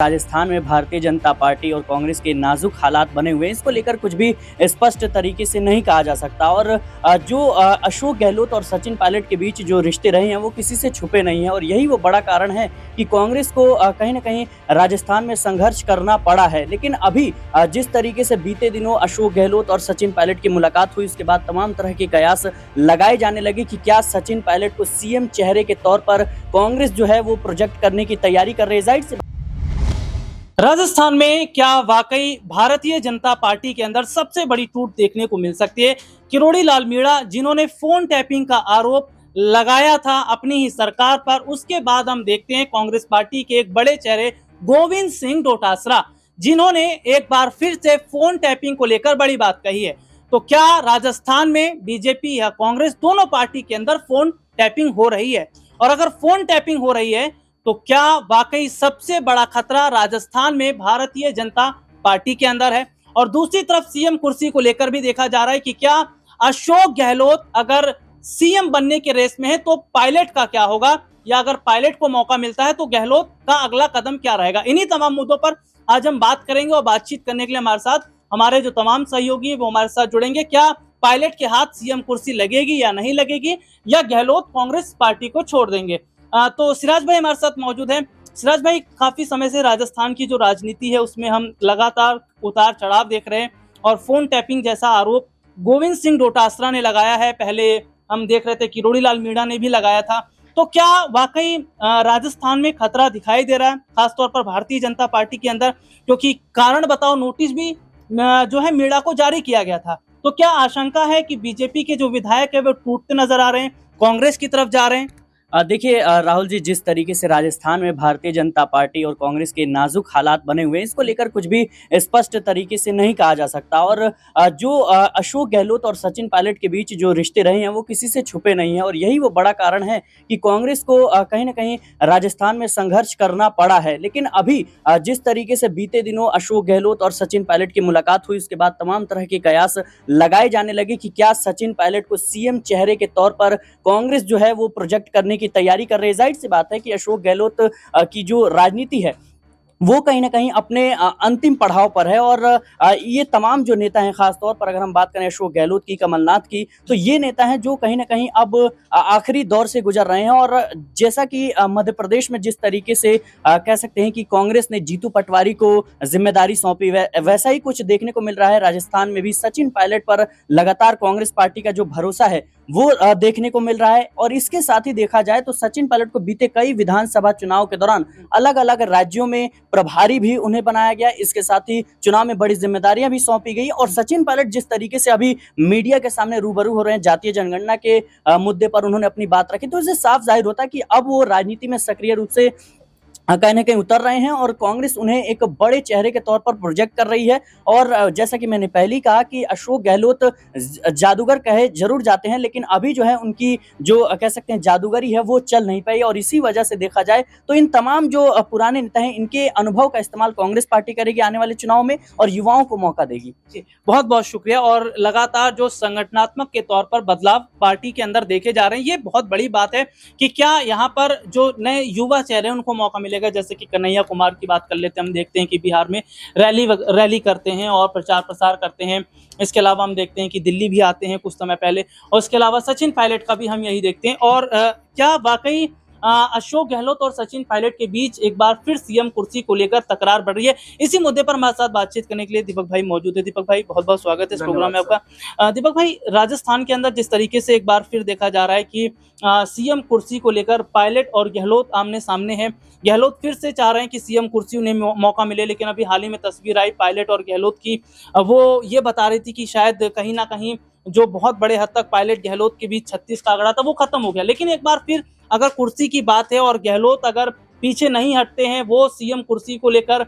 राजस्थान में भारतीय जनता पार्टी और कांग्रेस के नाजुक हालात बने हुए हैं, इसको लेकर कुछ भी स्पष्ट तरीके से नहीं कहा जा सकता। और जो अशोक गहलोत और सचिन पायलट के बीच जो रिश्ते रहे हैं वो किसी से छुपे नहीं हैं, और यही वो बड़ा कारण है कि कांग्रेस को कहीं ना कहीं राजस्थान में संघर्ष करना पड़ा है। लेकिन अभी जिस तरीके से बीते दिनों अशोक गहलोत और सचिन पायलट की मुलाकात हुई, उसके बाद तमाम तरह के कयास लगाए जाने लगे कि क्या सचिन पायलट को सीएम चेहरे के तौर पर कांग्रेस जो है वो प्रोजेक्ट करने की तैयारी कर रही है। जाहिर सी राजस्थान में क्या वाकई भारतीय जनता पार्टी के अंदर सबसे बड़ी टूट देखने को मिल सकती है। किरोड़ी लाल मीणा जिन्होंने फोन टैपिंग का आरोप लगाया था अपनी ही सरकार पर, उसके बाद हम देखते हैं कांग्रेस पार्टी के एक बड़े चेहरे गोविंद सिंह डोटासरा जिन्होंने एक बार फिर से फोन टैपिंग को लेकर बड़ी बात कही है। तो क्या राजस्थान में बीजेपी या कांग्रेस दोनों पार्टी के अंदर फोन टैपिंग हो रही है? और अगर फोन टैपिंग हो रही है तो क्या वाकई सबसे बड़ा खतरा राजस्थान में भारतीय जनता पार्टी के अंदर है? और दूसरी तरफ सीएम कुर्सी को लेकर भी देखा जा रहा है कि क्या अशोक गहलोत अगर सीएम बनने के रेस में है तो पायलट का क्या होगा, या अगर पायलट को मौका मिलता है तो गहलोत का अगला कदम क्या रहेगा? इन्हीं तमाम मुद्दों पर आज हम बात करेंगे, और बातचीत करने के लिए हमारे साथ हमारे जो तमाम सहयोगी वो हमारे साथ जुड़ेंगे। क्या पायलट के हाथ सीएम कुर्सी लगेगी या नहीं लगेगी, या गहलोत कांग्रेस पार्टी को छोड़ देंगे? तो सिराज भाई हमारे साथ मौजूद हैं। सिराज भाई, काफी समय से राजस्थान की जो राजनीति है उसमें हम लगातार उतार चढ़ाव देख रहे हैं, और फोन टैपिंग जैसा आरोप गोविंद सिंह डोटासरा ने लगाया है, पहले हम देख रहे थे किरोड़ी लाल मीणा ने भी लगाया था। तो क्या वाकई राजस्थान में खतरा दिखाई दे रहा है, खासतौर पर भारतीय जनता पार्टी के अंदर? क्योंकि कारण बताओ नोटिस भी जो है मीणा को जारी किया गया था। तो क्या आशंका है कि बीजेपी के जो विधायक है वो टूटते नजर आ रहे हैं, कांग्रेस की तरफ जा रहे हैं? देखिए राहुल जी, जिस तरीके से राजस्थान में भारतीय जनता पार्टी और कांग्रेस के नाजुक हालात बने हुए हैं, इसको लेकर कुछ भी स्पष्ट तरीके से नहीं कहा जा सकता। और जो अशोक गहलोत और सचिन पायलट के बीच जो रिश्ते रहे हैं वो किसी से छुपे नहीं हैं, और यही वो बड़ा कारण है कि कांग्रेस को कहीं ना कहीं राजस्थान में संघर्ष करना पड़ा है। लेकिन अभी जिस तरीके से बीते दिनों अशोक गहलोत और सचिन पायलट की मुलाकात हुई, उसके बाद तमाम तरह के कयास लगाए जाने लगे कि क्या सचिन पायलट को सीएम चेहरे के तौर पर कांग्रेस जो है वो प्रोजेक्ट करने की तैयारी कर रही है। जाहिर सी बात है कि अशोक गहलोत की जो राजनीति है वो कहीं ना कहीं अपने अंतिम पड़ाव पर है, और ये तमाम जो नेता हैं, खासतौर पर अगर हम बात करें अशोक गहलोत की, कमलनाथ की, तो ये नेता हैं जो कहीं ना कहीं अब आखिरी दौर से गुजर रहे हैं। और जैसा कि मध्य प्रदेश में जिस तरीके से कह सकते हैं कि कांग्रेस ने जीतू पटवारी को जिम्मेदारी सौंपी, वैसा ही कुछ देखने को मिल रहा है राजस्थान में भी। सचिन पायलट पर लगातार कांग्रेस पार्टी का जो भरोसा है वो देखने को मिल रहा है। और इसके साथ ही देखा जाए तो सचिन पायलट को बीते कई विधानसभा चुनाव के दौरान अलग अलग राज्यों में प्रभारी भी उन्हें बनाया गया, इसके साथ ही चुनाव में बड़ी जिम्मेदारियां भी सौंपी गई। और सचिन पायलट जिस तरीके से अभी मीडिया के सामने रूबरू हो रहे हैं, जातीय जनगणना के मुद्दे पर उन्होंने अपनी बात रखी, तो इससे साफ जाहिर होता है कि अब वो राजनीति में सक्रिय रूप से कहीं ना कहीं उतर रहे हैं, और कांग्रेस उन्हें एक बड़े चेहरे के तौर पर प्रोजेक्ट कर रही है। और जैसा कि मैंने पहले ही कहा कि अशोक गहलोत जादूगर कहे जरूर जाते हैं, लेकिन अभी जो है उनकी जो कह सकते हैं जादूगरी है वो चल नहीं पाई, और इसी वजह से देखा जाए तो इन तमाम जो पुराने नेता हैं इनके अनुभव का इस्तेमाल कांग्रेस पार्टी करेगी आने वाले चुनाव में, और युवाओं को मौका देगी। बहुत बहुत शुक्रिया। और लगातार जो संगठनात्मक के तौर पर बदलाव पार्टी के अंदर देखे जा रहे हैं, ये बहुत बड़ी बात है कि क्या यहाँ पर जो नए युवा चेहरे हैं उनको मौका मिलेगा। जैसे कि कन्हैया कुमार की बात कर लेते हैं, हम देखते हैं कि बिहार में रैली करते हैं और प्रचार प्रसार करते हैं। इसके अलावा हम देखते हैं कि दिल्ली भी आते हैं कुछ समय पहले, और इसके अलावा सचिन पायलट का भी हम यही देखते हैं। और क्या वाकई अशोक गहलोत और सचिन पायलट के बीच एक बार फिर सीएम कुर्सी को लेकर तकरार बढ़ रही है? इसी मुद्दे पर हमारे साथ बातचीत करने के लिए दीपक भाई मौजूद है। दीपक भाई, बहुत बहुत स्वागत है इस प्रोग्राम में आपका। दीपक भाई, राजस्थान के अंदर जिस तरीके से एक बार फिर देखा जा रहा है कि सीएम कुर्सी को लेकर पायलट और गहलोत आमने सामने हैं, गहलोत फिर से चाह रहे हैं कि सीएम कुर्सी उन्हें मौका मिले, लेकिन अभी हाल ही में तस्वीर आई पायलट और गहलोत की, वो ये बता रही थी कि शायद कहीं ना कहीं जो बहुत बड़े हद तक पायलट गहलोत के बीच 36 का आंकड़ा था वो खत्म हो गया। लेकिन एक बार फिर अगर कुर्सी की बात है और गहलोत अगर पीछे नहीं हटते हैं, वो सीएम कुर्सी को लेकर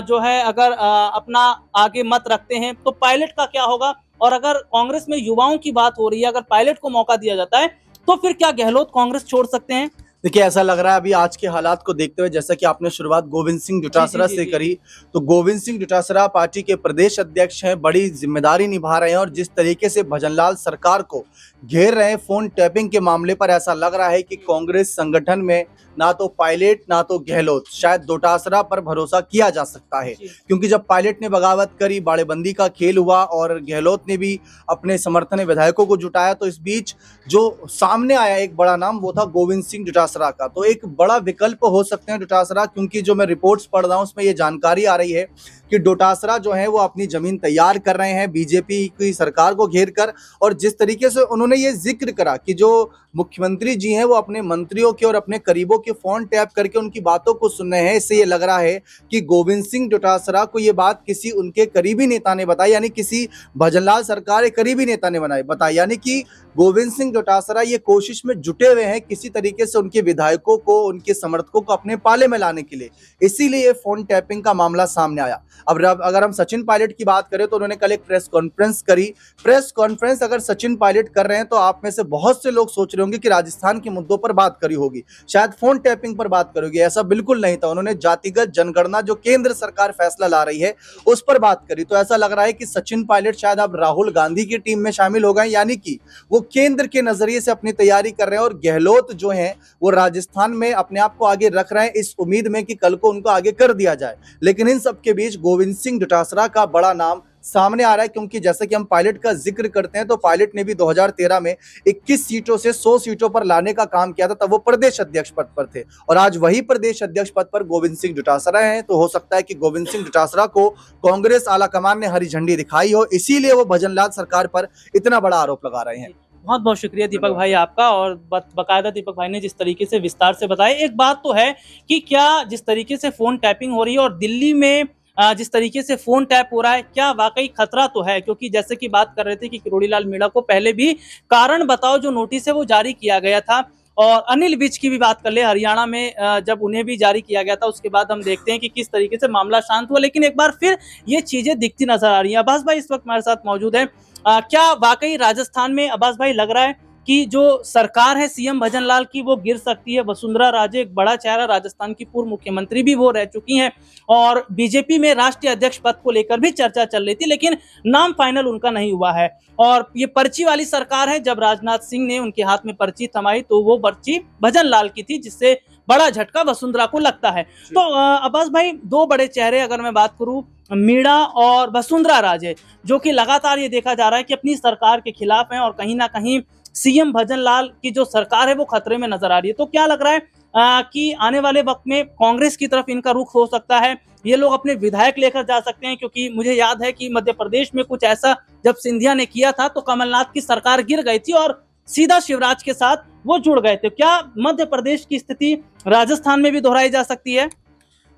जो है अगर अपना आगे मत रखते हैं, तो पायलट का क्या होगा? और अगर कांग्रेस में युवाओं की बात हो रही है, अगर पायलट को मौका दिया जाता है तो फिर क्या गहलोत कांग्रेस छोड़ सकते हैं? देखिए, ऐसा लग रहा है अभी आज के हालात को देखते हुए, जैसा कि आपने शुरुआत गोविंद सिंह डोटासरा जी, से जी। करी, तो गोविंद सिंह डोटासरा पार्टी के प्रदेश अध्यक्ष हैं, बड़ी जिम्मेदारी निभा रहे हैं और जिस तरीके से भजनलाल सरकार को घेर रहे हैं फोन टैपिंग के मामले पर, ऐसा लग रहा है कि कांग्रेस संगठन में ना तो पायलट ना तो गहलोत, शायद डोटासरा पर भरोसा किया जा सकता है। जी। क्योंकि जब पायलट ने बगावत करी, बाड़ेबंदी का खेल हुआ और गहलोत ने भी अपने समर्थन विधायकों को जुटाया, तो इस बीच जो सामने आया एक बड़ा नाम, वो था गोविंद सिंह डोटासरा का। तो एक बड़ा विकल्प हो सकते हैं डोटासरा, क्योंकि जो मैं रिपोर्ट्स पढ़ रहा हूँ उसमें ये जानकारी आ रही है कि डोटासरा जो है वो अपनी जमीन तैयार कर रहे हैं बीजेपी की सरकार को घेर कर। और जिस तरीके से उन्होंने ये जिक्र करा कि जो मुख्यमंत्री जी हैं वो अपने मंत्रियों के और अपने करीबों के फोन टैप करके उनकी बातों को सुन रहे हैं, इससे ये लग रहा है कि गोविंद सिंह डोटासरा को ये बात किसी उनके करीबी नेता ने बताई, यानी किसी भजनलाल सरकार के करीबी नेता ने बताई, यानी कि गोविंद सिंह डोटासरा ये कोशिश में जुटे हुए हैं किसी तरीके से उनके विधायकों को, उनके समर्थकों को अपने पाले में लाने के लिए। इसीलिए ये फोन टैपिंग का मामला सामने आया। अब अगर हम सचिन पायलट की बात करें तो उन्होंने कल एक प्रेस कॉन्फ्रेंस करी। प्रेस कॉन्फ्रेंस अगर सचिन पायलट कर रहे हैं तो आप में से बहुत से लोग सोच रहे होंगे कि राजस्थान के मुद्दों पर बात करी होगी, शायद फोन टैपिंग पर बात करोगे। ऐसा बिल्कुल नहीं था। उन्होंने जातिगत जनगणना जो केंद्र सरकार फैसला ला रही है उस पर बात करी। तो ऐसा लग रहा है कि सचिन पायलट शायद अब राहुल गांधी की टीम में शामिल हो गए, यानी कि वो केंद्र के नजरिए से अपनी तैयारी कर रहे हैं। और गहलोत जो हैं वो राजस्थान में अपने आप को आगे रख रहे हैं इस उम्मीद में कि कल को उनको आगे कर दिया जाए। लेकिन इन सबके बीच गोविंद सिंह डोटासरा का बड़ा नाम सामने आ रहा है, क्योंकि जैसे कि हम पायलट का जिक्र करते हैं तो पायलट ने भी 2013 में 21 सीटों से 100 सीटों पर लाने का काम किया था, तब वो प्रदेश अध्यक्ष पद पर थे। और आज वही प्रदेश अध्यक्ष पद पर गोविंद सिंह डोटासरा हैं। तो हो सकता है कि गोविंद सिंह डोटासरा को कांग्रेस आलाकमान ने हरी झंडी दिखाई हो, इसीलिए वो भजनलाल सरकार पर इतना बड़ा आरोप लगा रहे हैं। बहुत बहुत शुक्रिया दीपक भाई आपका। और बकायदा दीपक भाई ने जिस तरीके से विस्तार से बताया, एक बात तो है कि क्या जिस तरीके से फोन टैपिंग हो रही है और दिल्ली में जिस तरीके से फोन टैप हो रहा है, क्या वाकई खतरा तो है? क्योंकि जैसे कि बात कर रहे थे कि किरोड़ी लाल मीणा को पहले भी कारण बताओ जो नोटिस है वो जारी किया गया था। और अनिल विज की भी बात कर ले, हरियाणा में जब उन्हें भी जारी किया गया था, उसके बाद हम देखते हैं कि किस तरीके से मामला शांत हुआ। लेकिन एक बार फिर ये चीजें दिखती नजर आ रही हैं। अब्बास भाई इस वक्त हमारे साथ मौजूद है। क्या वाकई राजस्थान में अब्बास भाई लग रहा है कि जो सरकार है सीएम भजनलाल की वो गिर सकती है? वसुंधरा राजे एक बड़ा चेहरा, राजस्थान की पूर्व मुख्यमंत्री भी वो रह चुकी हैं और बीजेपी में राष्ट्रीय अध्यक्ष पद को लेकर भी चर्चा चल रही थी, लेकिन नाम फाइनल उनका नहीं हुआ है। और ये पर्ची वाली सरकार है। जब राजनाथ सिंह ने उनके हाथ में पर्ची थमाई तो वो पर्ची भजनलाल की थी, जिससे बड़ा झटका वसुंधरा को लगता है। तो अब्बास भाई, दो बड़े चेहरे अगर मैं बात करूं, मीणा और वसुंधरा राजे, जो कि लगातार ये देखा जा रहा है कि अपनी सरकार के खिलाफ हैं और कहीं ना कहीं सीएम भजनलाल की जो सरकार है वो खतरे में नजर आ रही है। तो क्या लग रहा है कि आने वाले वक्त में कांग्रेस की तरफ इनका रुख हो सकता है? ये लोग अपने विधायक लेकर जा सकते हैं? क्योंकि मुझे याद है कि मध्य प्रदेश में कुछ ऐसा जब सिंधिया ने किया था तो कमलनाथ की सरकार गिर गई थी और सीधा शिवराज के साथ वो जुड़ गए थे। क्या मध्य प्रदेश की स्थिति राजस्थान में भी दोहराई जा सकती है?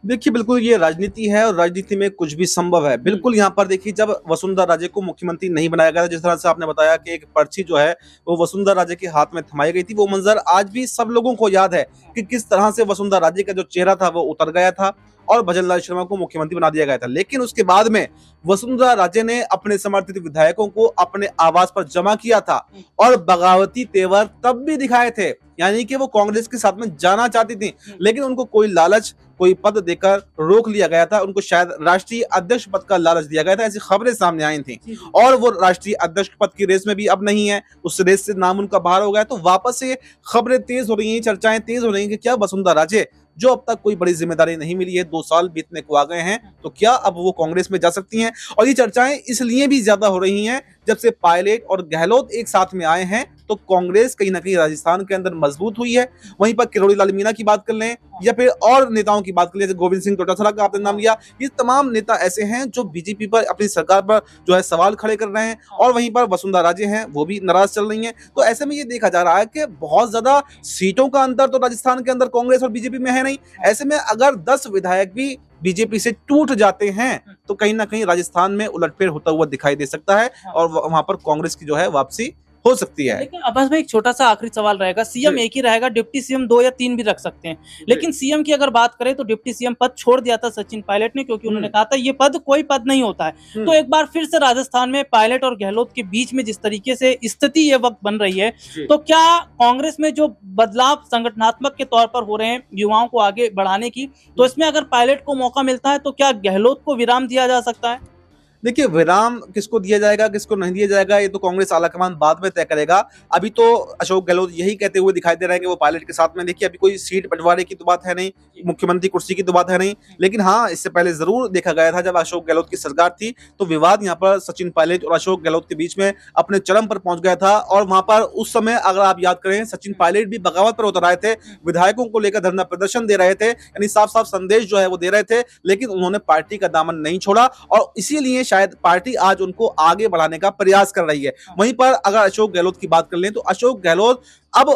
देखिए, बिल्कुल ये राजनीति है और राजनीति में कुछ भी संभव है। बिल्कुल यहाँ पर देखिए, जब वसुंधरा राजे को मुख्यमंत्री नहीं बनाया गया था, जिस तरह से आपने बताया कि एक पर्ची जो है वो वसुंधरा राजे के हाथ में थमाई गई थी, वो मंजर आज भी सब लोगों को याद है कि किस तरह से वसुंधरा राजे का जो चेहरा था वो उतर गया था और भजनलाल शर्मा को मुख्यमंत्री बना दिया गया था। लेकिन उसके बाद में वसुंधरा राजे ने अपने समर्थित विधायकों को अपने आवास पर जमा किया था और बगावती तेवर तब भी दिखाए थे, यानी कि वो कांग्रेस के साथ में जाना चाहती थी, लेकिन उनको कोई लालच, कोई पद देकर रोक लिया गया था। उनको शायद राष्ट्रीय अध्यक्ष पद का लालच दिया गया था, ऐसी खबरें सामने आई थी। और वो राष्ट्रीय अध्यक्ष पद की रेस में भी अब नहीं है, उस रेस से नाम उनका बाहर हो गया। तो वापस से खबरें तेज हो रही हैं, चर्चाएं तेज हो रही हैं कि क्या वसुंधरा राजे, जो अब तक कोई बड़ी जिम्मेदारी नहीं मिली है, 2 साल बीतने को आ गए हैं, तो क्या अब वो कांग्रेस में जा सकती हैं? और ये चर्चाएं इसलिए भी ज्यादा हो रही हैं जब से पायलट और गहलोत एक साथ में आए हैं, तो कांग्रेस कहीं ना कहीं राजस्थान के अंदर मजबूत हुई है। वहीं पर किरोड़ी लाल मीणा की बात कर लें या फिर और नेताओं की बात कर लें, जैसे गोविंद सिंह डोटासरा का आपने नाम लिया, ये तमाम नेता ऐसे हैं जो बीजेपी पर, अपनी सरकार पर जो है सवाल खड़े कर रहे हैं। और वहीं पर वसुंधरा राजे हैं, वो भी नाराज चल रही हैं। तो ऐसे में ये देखा जा रहा है कि बहुत ज्यादा सीटों का अंतर तो राजस्थान के अंदर कांग्रेस और बीजेपी में है नहीं। ऐसे में अगर 10 विधायक भी बीजेपी से टूट जाते हैं तो कहीं ना कहीं राजस्थान में उलटफेर होता हुआ दिखाई दे सकता है और वहां पर कांग्रेस की जो है वापसी हो सकती है। लेकिन अब्बास भाई एक छोटा सा आखिरी सवाल रहेगा, सीएम जी। एक ही रहेगा, डिप्टी सीएम 2 या 3 भी रख सकते हैं, लेकिन सीएम की अगर बात करें तो डिप्टी सीएम पद छोड़ दिया था सचिन पायलट ने, क्योंकि उन्होंने कहा था ये पद कोई पद नहीं होता है। तो एक बार फिर से राजस्थान में पायलट और गहलोत के बीच में जिस तरीके से स्थिति ये वक्त बन रही है, जी। तो क्या कांग्रेस में जो बदलाव संगठनात्मक के तौर पर हो रहे हैं युवाओं को आगे बढ़ाने की, तो इसमें अगर पायलट को मौका मिलता है तो क्या गहलोत को विराम दिया जा सकता है? देखिए, विराम किसको दिया जाएगा, किसको नहीं दिया जाएगा, ये तो कांग्रेस आलाकमान बाद में तय करेगा। अभी तो अशोक गहलोत यही कहते हुए दिखाई दे रहे हैं कि वो पायलट के साथ में, देखिए अभी कोई सीट बंटवारे की तो बात है नहीं, मुख्यमंत्री कुर्सी की तो बात है नहीं, लेकिन हाँ, इससे पहले जरूर देखा गया था जब अशोक गहलोत की सरकार थी तो विवाद यहाँ पर सचिन पायलट और अशोक गहलोत के बीच में अपने चरम पर पहुंच गया था। और वहां पर उस समय अगर आप याद करें, सचिन पायलट भी बगावत पर उतर आए थे, विधायकों को लेकर धरना प्रदर्शन दे रहे थे, यानी साफ साफ संदेश जो है वो दे रहे थे, लेकिन उन्होंने पार्टी का दामन नहीं छोड़ा और इसीलिए शायद पार्टी आज उनको आगे बढ़ाने का प्रयास कर रही है। वहीं पर अगर अशोक गहलोत की बात कर लें तो अशोक गहलोत अब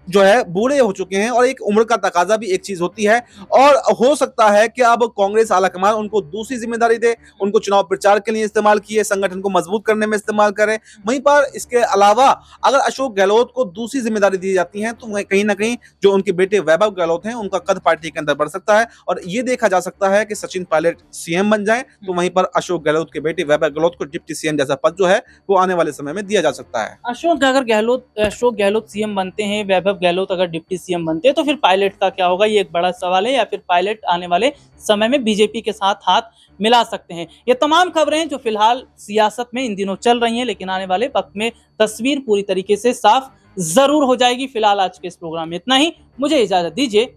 जो है बूढ़े हो चुके हैं और एक उम्र का तकाजा भी एक चीज होती है, और हो सकता है कि अब कांग्रेस आलाकमान उनको दूसरी जिम्मेदारी दे, उनको चुनाव प्रचार के लिए इस्तेमाल किए, संगठन को मजबूत करने में इस्तेमाल करे। वहीं पर इसके अलावा अगर अशोक गहलोत को दूसरी जिम्मेदारी दी जाती है तो कहीं ना कहीं जो उनके बेटे वैभव गहलोत हैं उनका कद पार्टी के अंदर बढ़ सकता है, और ये देखा जा सकता है कि सचिन पायलट सीएम बन जाए तो वहीं पर अशोक गहलोत के बेटे वैभव गहलोत को डिप्टी सीएम जैसा पद जो है वो आने वाले समय में दिया जा सकता है। अशोक गहलोत सीएम बनते हैं, वैभव गहलोत अगर डिप्टी सीएम बनते हैं, तो फिर पायलट का क्या होगा, ये एक बड़ा सवाल है। या फिर पायलट आने वाले समय में बीजेपी के साथ हाथ मिला सकते हैं। ये तमाम खबरें जो फिलहाल सियासत में इन दिनों चल रही हैं, लेकिन आने वाले वक्त में तस्वीर पूरी तरीके से साफ जरूर हो जाएगी। फिलहाल आज के इस प्रोग्राम में इतना ही, मुझे इजाजत दीजिए।